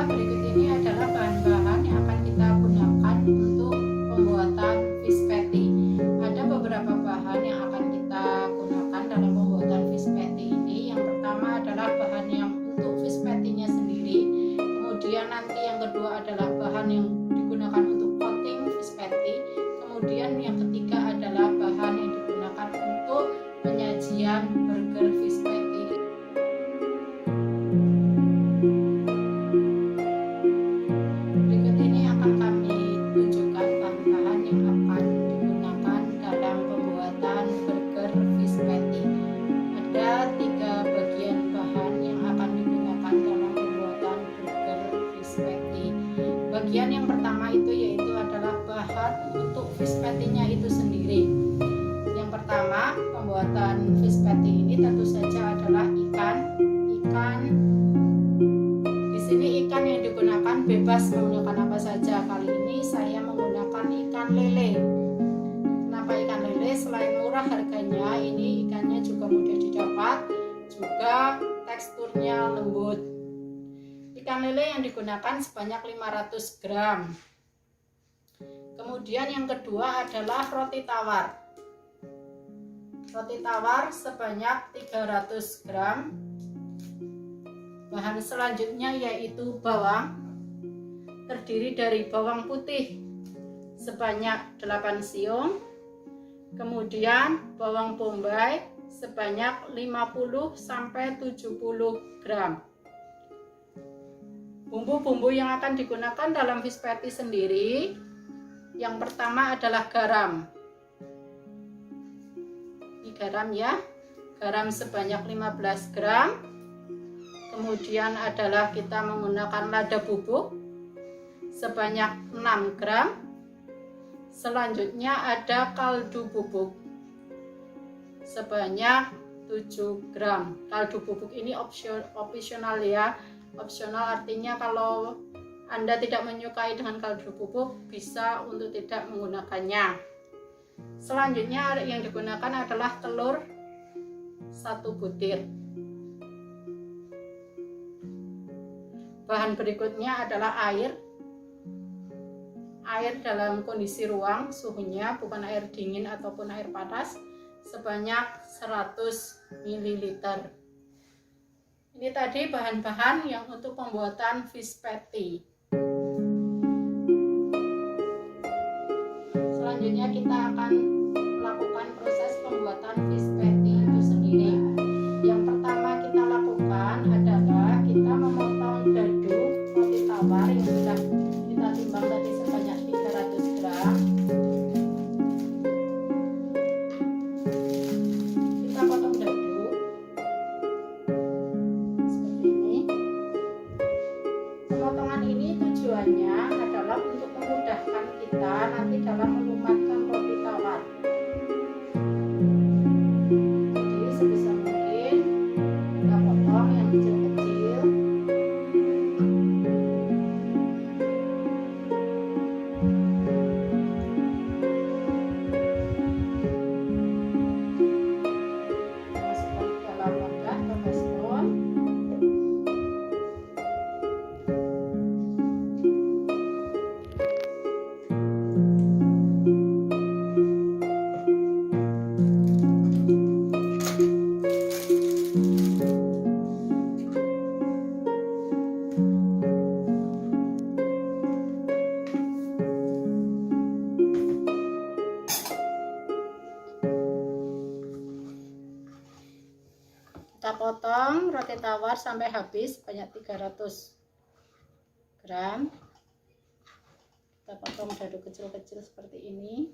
berikut ini adalah bahan-bahan yang akan kita gunakan untuk pembuatan fish patty. Ada beberapa bahan yang akan kita gunakan dalam pembuatan fish patty ini. Yang pertama adalah bahan yang untuk fish patty-nya sendiri. Kemudian nanti yang kedua adalah bahan yang digunakan untuk coating fish patty. Kemudian yang ketiga adalah bahan yang digunakan untuk penyajian burger fish patty. Berikut ini akan kami tunjukkan bahan-bahan yang akan digunakan dalam pembuatan burger fish patty. Ada 3 bagian bahan yang akan digunakan dalam pembuatan burger fish patty. Bagian yang pertama itu yaitu adalah bahan untuk fish patty-nya itu sendiri. Yang pertama, pembuatan fish patty ini tentu saja adalah ikan. Di sini ikan yang digunakan bebas menggunakan apa saja. Kali ini saya menggunakan ikan lele. Kenapa ikan lele? Selain murah harganya, ini ikannya juga mudah didapat, juga teksturnya lembut. Ikan lele yang digunakan sebanyak 500 gram. Kemudian yang kedua adalah roti tawar. Roti tawar sebanyak 300 gram. Bahan selanjutnya yaitu bawang. Terdiri dari bawang putih sebanyak 8 siung. Kemudian bawang bombay sebanyak 50-70 gram. Bumbu-bumbu yang akan digunakan dalam fish patty sendiri, yang pertama adalah garam. Ini garam ya, garam sebanyak 15 gram. Kemudian adalah kita menggunakan lada bubuk sebanyak 6 gram. Selanjutnya ada kaldu bubuk sebanyak 7 gram. Kaldu bubuk ini opsional ya. Opsional artinya kalau Anda tidak menyukai dengan kaldu bubuk, bisa untuk tidak menggunakannya. Selanjutnya yang digunakan adalah telur 1 butir. Bahan berikutnya adalah air. Air dalam kondisi ruang, suhunya bukan air dingin ataupun air panas, sebanyak 100 ml. Ini tadi bahan-bahan yang untuk pembuatan fish patty. Selanjutnya kita akan melakukan proses pembuatan fish patty itu sendiri. Yang pertama kita lakukan adalah kita memotong dadu roti tawar yang sudah kita timbang tadi sebanyak 300 gram. Kita potong dadu seperti ini. Pemotongan ini tujuannya adalah untuk memudahkan kita nanti dalam melumatkan roti tawar. Jadi sebisa mungkin kita potong yang kecil-kecil. Masukkan ke dalam wadah atau baskom. Kita potong roti tawar sampai habis banyak 300 gram. Kita potong dadu kecil-kecil seperti ini.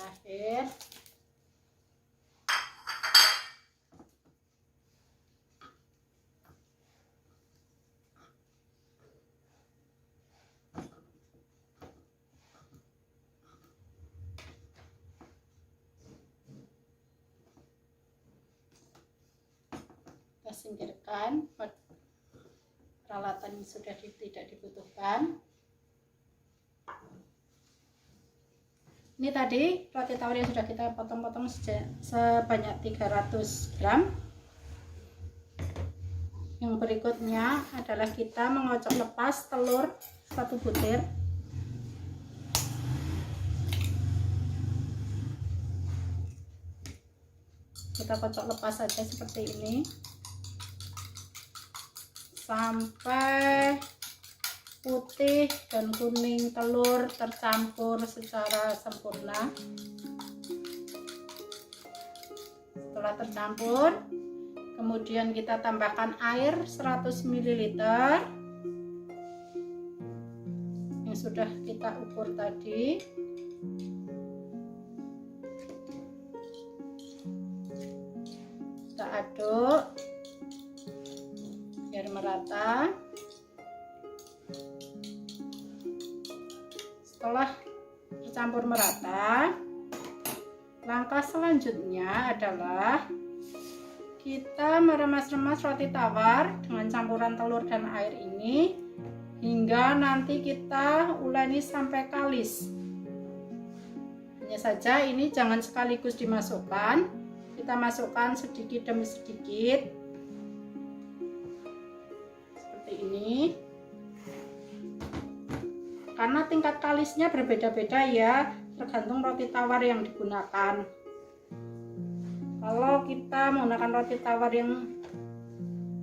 terakhir. Kita singkirkan peralatan yang sudah tidak dibutuhkan. Ini tadi roti tawar yang sudah kita potong-potong sebanyak 300 gram. Yang berikutnya adalah kita mengocok lepas telur 1 butir. Kita kocok lepas saja seperti ini sampai putih dan kuning telur tercampur secara sempurna. Setelah tercampur, kemudian kita tambahkan air 100 ml yang sudah kita ukur tadi. Kita aduk biar merata. Setelah tercampur merata, langkah selanjutnya adalah kita meremas-remas roti tawar dengan campuran telur dan air ini hingga nanti kita uleni sampai kalis. Hanya saja ini jangan sekaligus dimasukkan, kita masukkan sedikit demi sedikit seperti ini. Karena tingkat kalisnya berbeda-beda ya, tergantung roti tawar yang digunakan. Kalau kita menggunakan roti tawar yang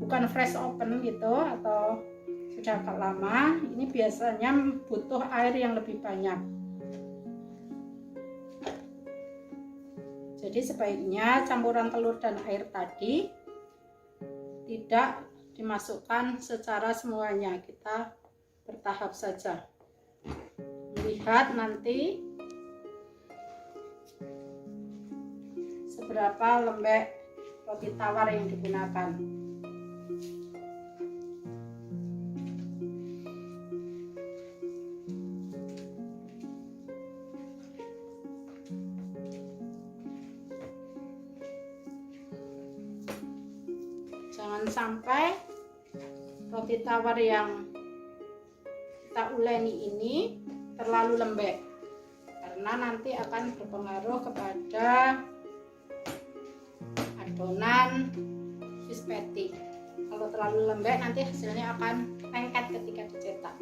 bukan fresh open gitu atau sudah agak lama, ini biasanya butuh air yang lebih banyak. Jadi sebaiknya campuran telur dan air tadi tidak dimasukkan secara semuanya, kita bertahap saja. Lihat nanti seberapa lembek roti tawar yang digunakan. Jangan sampai roti tawar yang kita uleni ini terlalu lembek, karena nanti akan berpengaruh kepada adonan fish patty. Kalau terlalu lembek nanti hasilnya akan lengket ketika dicetak.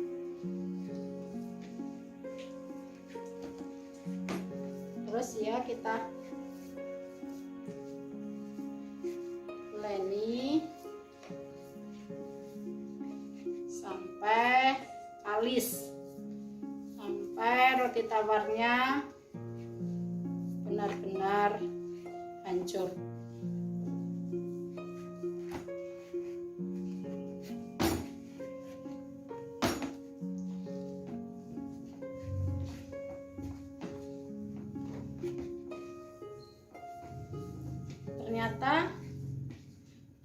Terus ya kita uleni sampai kalis, sampai roti tawarnya benar-benar hancur. Ternyata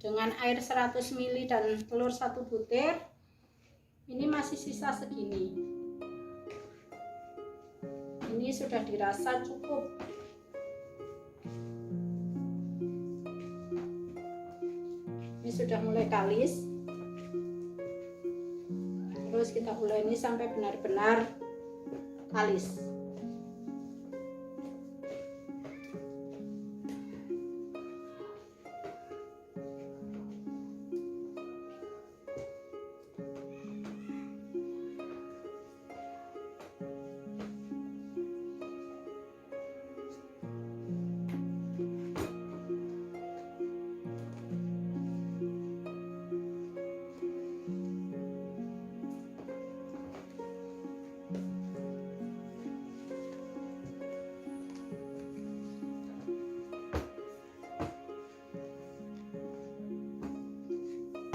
dengan air 100 ml dan telur 1 butir ini masih sisa segini. Ini sudah dirasa cukup. Ini sudah mulai kalis. Terus kita uleni sampai benar-benar kalis.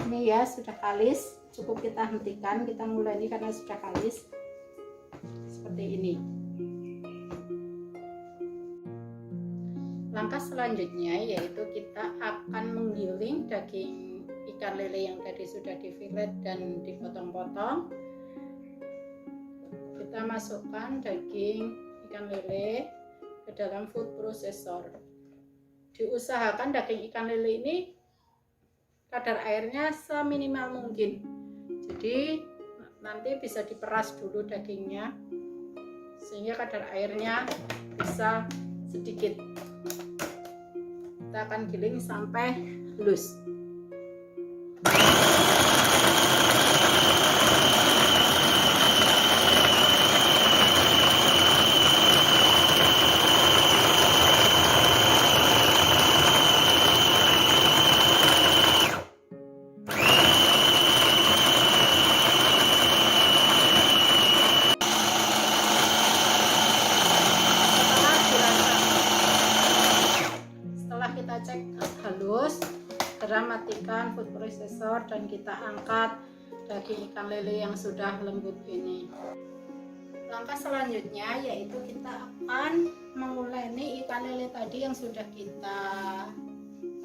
Ini ya sudah kalis, cukup kita hentikan, kita mulai ini karena sudah kalis seperti ini. Langkah selanjutnya yaitu kita akan menggiling daging ikan lele yang tadi sudah difilet dan dipotong-potong. Kita masukkan daging ikan lele ke dalam food processor. Diusahakan daging ikan lele ini kadar airnya seminimal mungkin. Jadi nanti bisa diperas dulu dagingnya sehingga kadar airnya bisa sedikit. Kita akan giling sampai halus. Kita cek halus, segera matikan food processor dan kita angkat daging ikan lele yang sudah lembut ini. Langkah selanjutnya yaitu kita akan menguleni ikan lele tadi yang sudah kita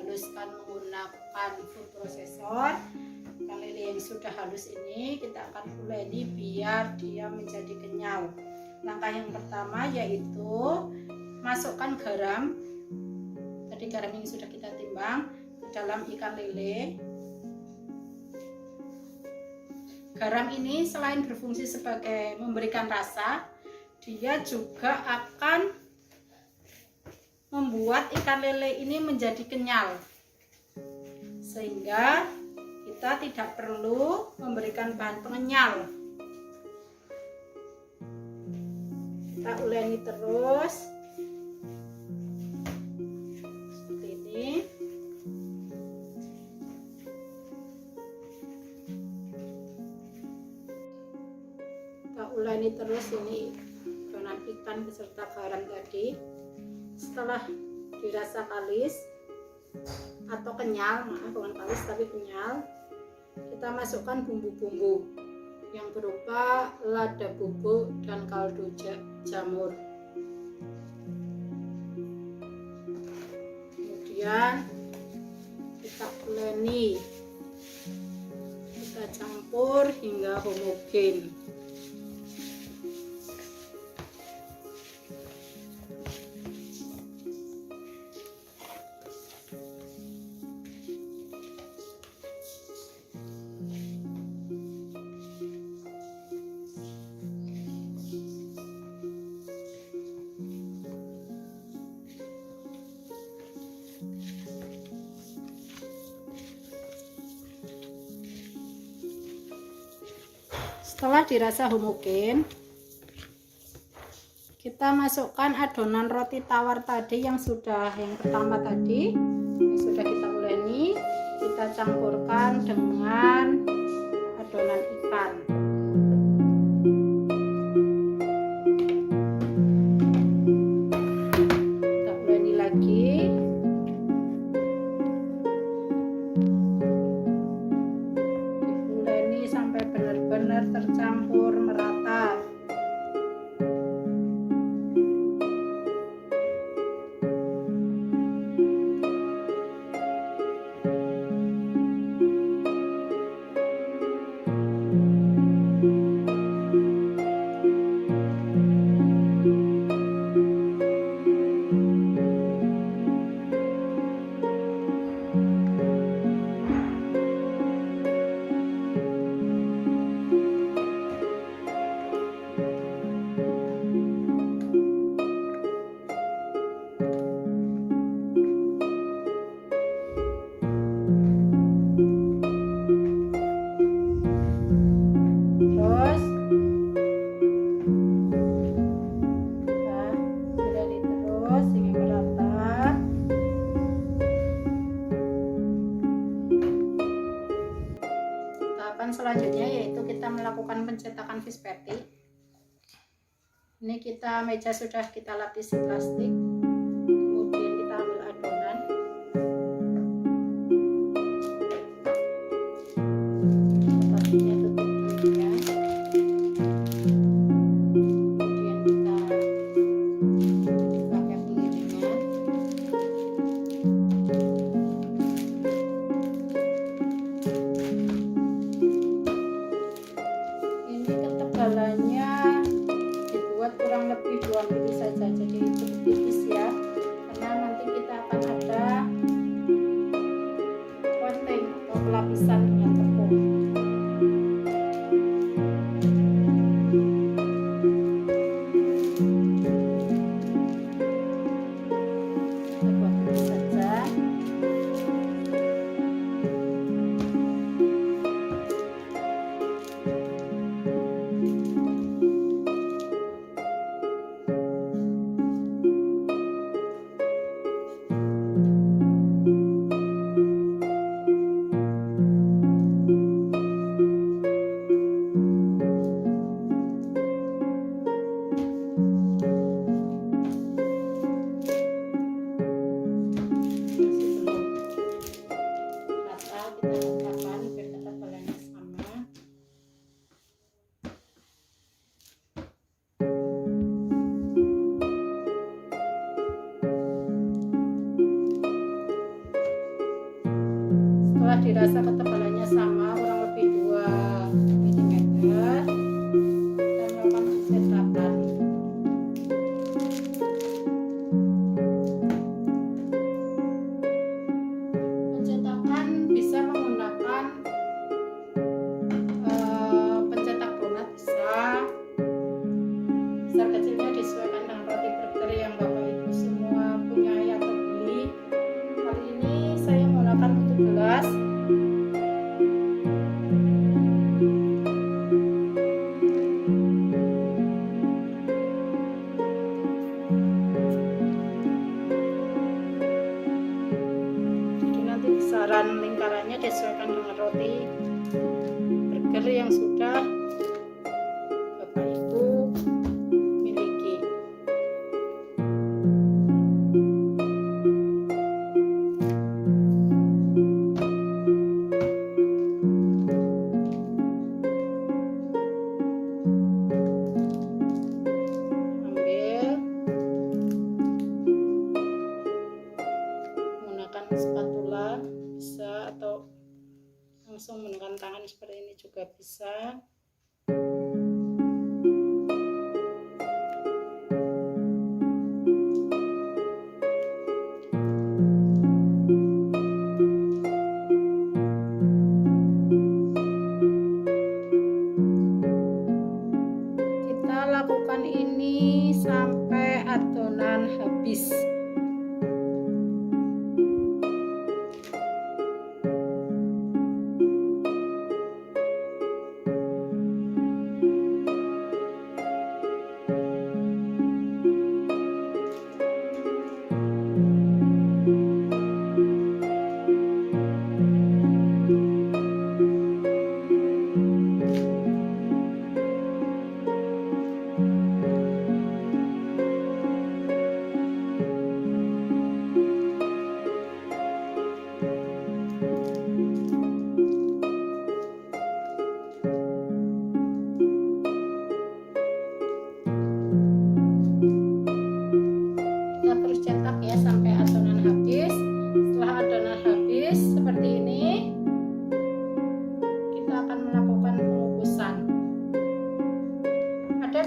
haluskan menggunakan food processor. Ikan lele yang sudah halus ini kita akan uleni biar dia menjadi kenyal. Langkah yang pertama yaitu masukkan garam. Tadi garam ini sudah kita timbang ke dalam ikan lele. Garam ini selain berfungsi sebagai memberikan rasa, dia juga akan membuat ikan lele ini menjadi kenyal, sehingga kita tidak perlu memberikan bahan pengenyal. Kita uleni terus. Uleni terus ini adonan ikan beserta garam tadi. Setelah dirasa kalis atau kenyal, maaf bukan kalis tapi kenyal, kita masukkan bumbu-bumbu yang berupa lada bubuk dan kaldu jamur. Kemudian kita uleni, kita campur hingga homogen. Setelah dirasa homogen, kita masukkan adonan roti tawar tadi yang pertama tadi yang sudah kita uleni, kita campurkan dengan adonan ikan. Kita uleni lagi. Diuleni sampai benar-benar tercampur merata. Selanjutnya yaitu kita melakukan pencetakan fish patty. Ini meja sudah kita lapisi plastik, kemudian kita ambil adonan, pastinya tutup dulu ya. Kemudian kita pakai pengilingnya. lapisan dengan tepung. Kita buat ini saja. Setelah dirasa ketebalannya sama kurang lebih 2 mm, kita melakukan pencetakan. Pencetakan bisa menggunakan pencetak donat, bisa besar kecilnya disesuaikan dengan roti burger yang Bapak Ibu semua punya atau beli. Kali ini saya menggunakan tutup gelas. Jadi nanti besaran lingkarannya disesuaikan dengan roti burger yang sudah Bapak Ibu miliki. Menggunakan spatula bisa, atau langsung menggunakan tangan seperti ini juga bisa. Kita lakukan ini sampai adonan habis.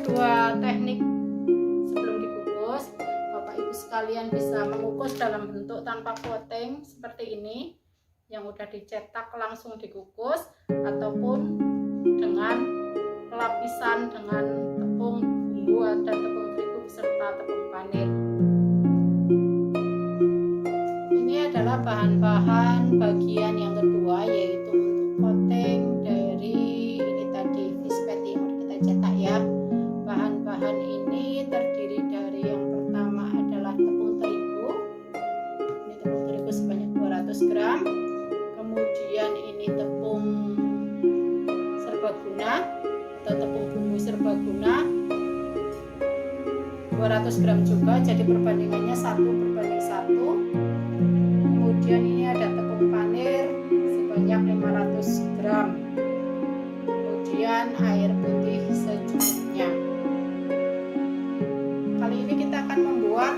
Dua teknik sebelum dikukus. Bapak Ibu sekalian bisa mengukus dalam bentuk tanpa coating seperti ini yang udah dicetak langsung dikukus, ataupun dengan pelapisan dengan tepung bumbu dan tepung terigu serta tepung panir. Ini adalah bahan-bahan bagian yang kedua, yaitu untuk coating dari ini tadi fish patty yang udah kita cetak ya. Bahan-bahan ini terdiri dari yang pertama adalah tepung terigu. Ini tepung terigu sebanyak 200 gram. Kemudian ini tepung serbaguna atau tepung bumbu serbaguna 200 gram juga, jadi perbandingannya 1:1. Kemudian ini ada tepung panir sebanyak 500 gram. Kemudian air putih secukupnya. Kali ini kita akan membuat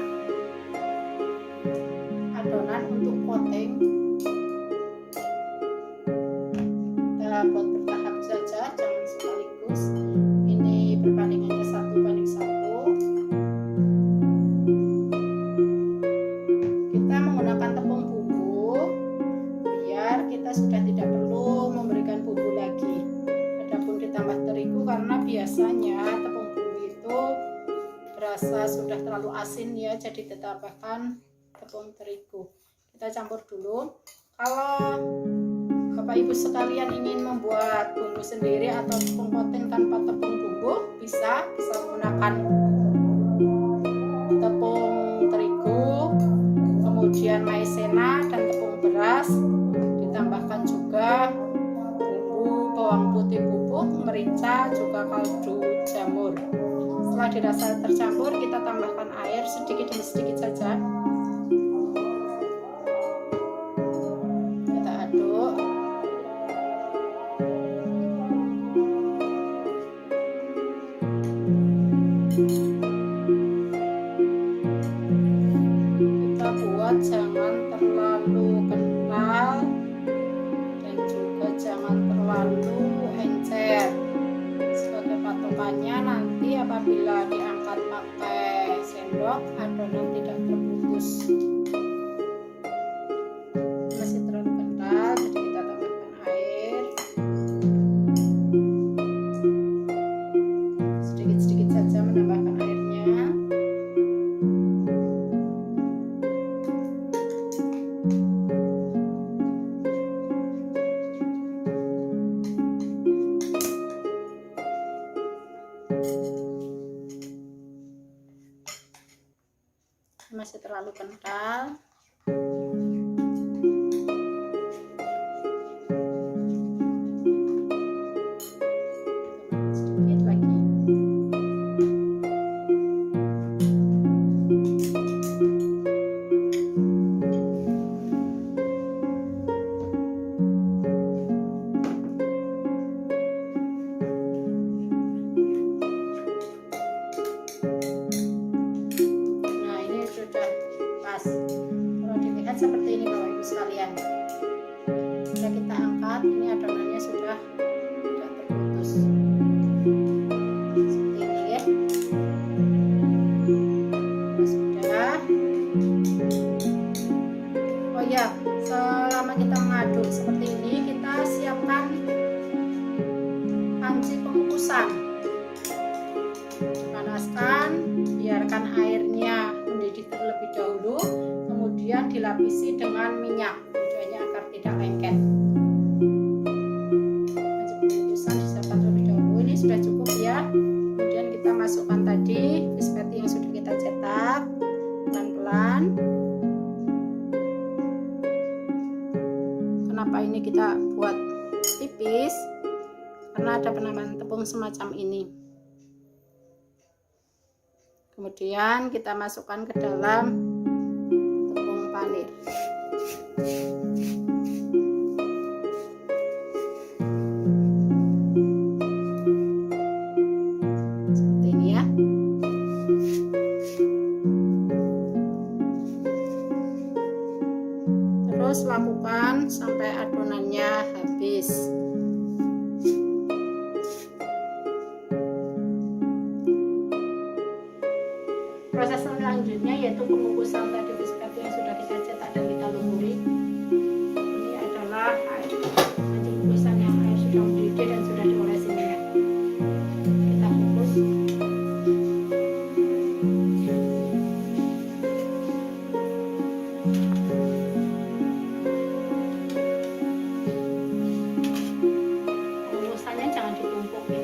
adonan untuk coating. Kita buat bertahap saja, jangan sekaligus. Ini perbandingannya 1:1. Kita menggunakan tepung bumbu biar kita sudah tidak perlu dirasa sudah terlalu asin ya, jadi ditambahkan tepung terigu. Kita campur dulu. Kalau Bapak Ibu sekalian ingin membuat bumbu sendiri atau pengkotin tanpa tepung bumbu, bisa menggunakan tepung terigu, kemudian maizena dan tepung beras, ditambahkan juga bumbu bawang putih bubuk, merica, juga kaldu jamur. Setelah dirasa tercampur, kita tambahkan air sedikit demi sedikit saja. Kita aduk. Kita buat jangan terlalu kental dan juga jangan terlalu encer. Sebagai patokannya nanti apabila diangkat pakai sendok, adonan tidak terputus. Masih terlalu kental, jadi kita tambahkan air sedikit-sedikit saja, menambahkan airnya. Masih terlalu kental. Sedikit lagi. Kalau dilihat seperti ini Bapak Ibu sekalian, sudah kita angkat, ini adonannya sudah tidak terputus seperti ini ya. Sudah. Oh ya, selama kita mengaduk seperti ini, kita siapkan panci pengukusan. Panaskan, biarkan airnya mendidih terlebih dahulu, kemudian dilapisi dengan minyak, tujuannya agar tidak lengket. Panci pengukusan disiapkan terlebih dahulu. Ini sudah cukup ya. Kemudian kita masukkan tadi fish patty yang sudah kita cetak pelan-pelan. Kenapa ini kita buat tipis? Karena ada penambahan tepung semacam ini. Kemudian kita masukkan ke dalam tepung panir. Seperti ini ya. Terus lakukan sampai adonannya habis. Proses selanjutnya yaitu pengukusan tadi fish patty yang sudah kita cetak dan kita lumuri. Ini adalah panci pengukusan yang air sudah mendidih dan sudah diolesi minyak. Kita kukus. Pengukusannya jangan ditumpuk ya.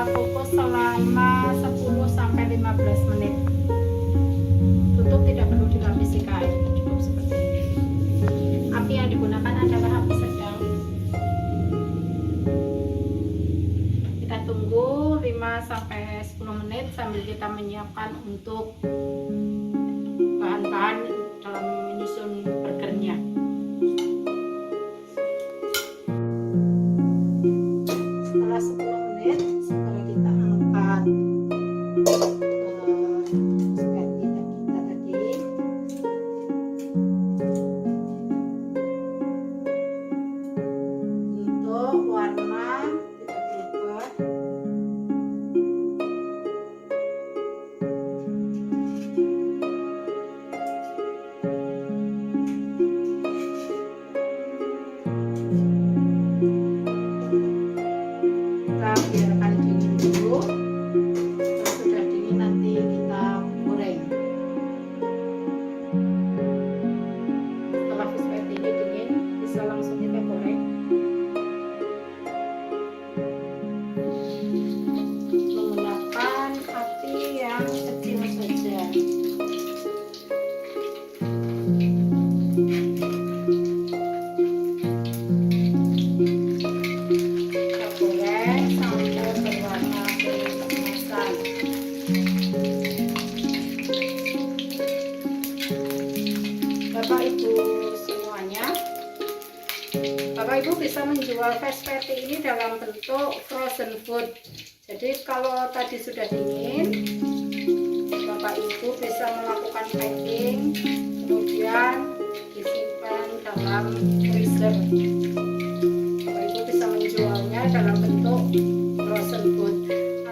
Kukus selama 10-15 menit. Tutup, tidak perlu dilapisi kain, cukup seperti ini. Api yang digunakan adalah api sedang. Kita tunggu 5-10 menit sambil kita menyiapkan untuk bahan-bahan dalam menyusun burgernya. Setelah 10 menit kita angkat spaghetti kita tadi. Untuk warna tidak berubah. bisa menjual fish patty ini dalam bentuk frozen food. Jadi kalau tadi sudah dingin, Bapak Ibu bisa melakukan packing, kemudian disimpan dalam freezer. Bapak Ibu bisa menjualnya dalam bentuk frozen food.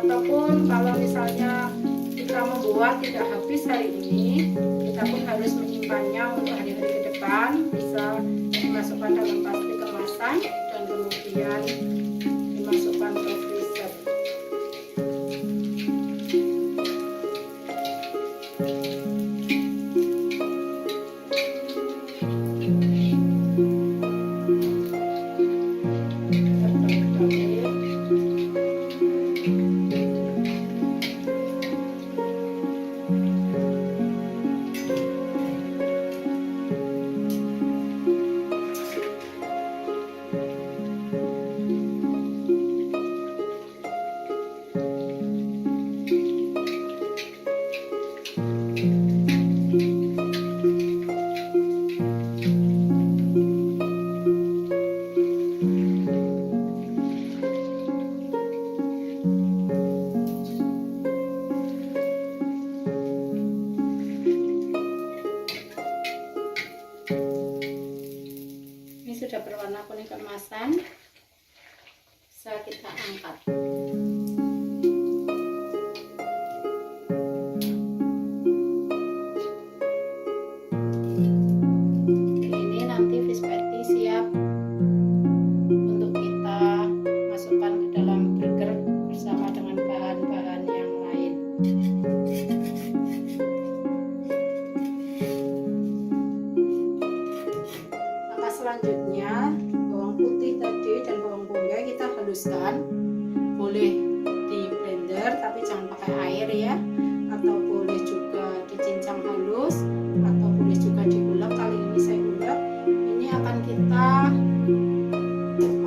Ataupun kalau misalnya kita membuat tidak habis hari ini, kita pun harus menyimpannya untuk hari-hari ke depan, bisa dimasukkan dalam plastik kemasan dan kemudian dimasukkan ke freezer. Sudah berwarna kuning keemasan, bisa kita angkat. Ini nanti fish patty siap untuk kita masukkan ke dalam burger bersama dengan bahan-bahan yang lain. Selanjutnya bawang putih tadi dan bawang bombay kita haluskan, boleh di blender tapi jangan pakai air ya, atau boleh juga dicincang halus, atau boleh juga diulek. Kali ini saya ulek. Ini akan kita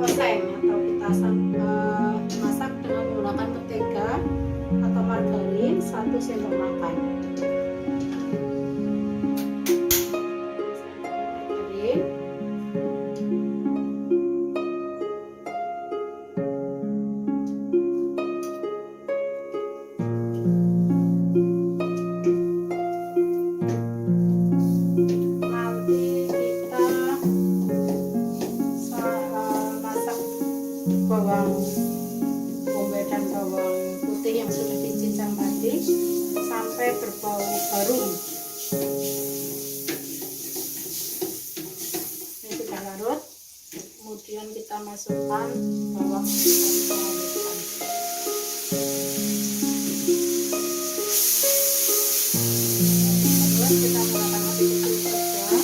oseng atau kita masak dengan menggunakan mentega atau margarin 1 sendok makan. Bawang bombay dan bawang putih yang sudah dicincang tadi sampai berbau harum. Ini sudah larut, kemudian kita masukkan bawang yang kita haluskan. Terus kita menggunakan api kecil saja.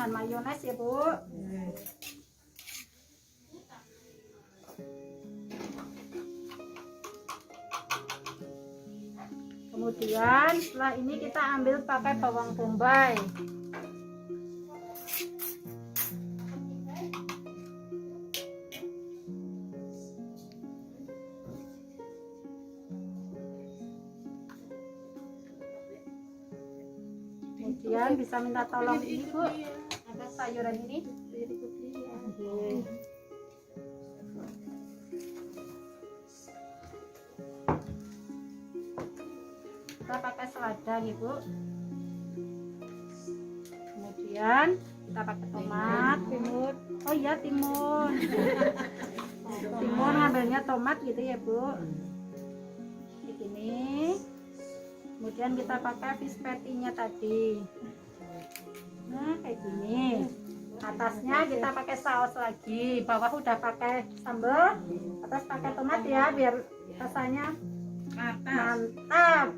dengan mayones ya Bu. Kemudian setelah ini kita ambil pakai bawang bombay. Kemudian bisa minta tolong ini Bu, ada sayuran ini. Oke. Kita pakai selada nih Bu. Kemudian kita pakai tomat, timun. Oh iya timun. Timun ngambilnya tomat gitu ya Bu. Begini. Kemudian kita pakai fish patty-nya tadi. Nah kayak gini. Atasnya kita pakai saus lagi. Bawah udah pakai sambal. Atas pakai tomat ya biar rasanya mantap.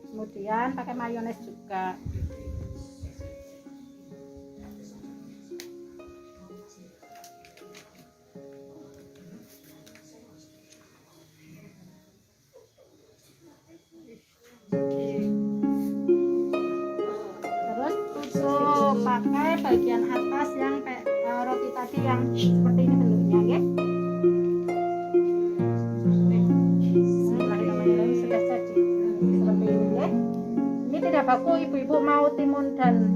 Kemudian pakai mayones juga. Terus tutup pakai bagian atas yang kayak roti tadi yang seperti ini bentuknya ya. Bismillahirrahmanirrahim, sudah jadi seperti ini ya. Ini tidak baku ibu-ibu mau timun dan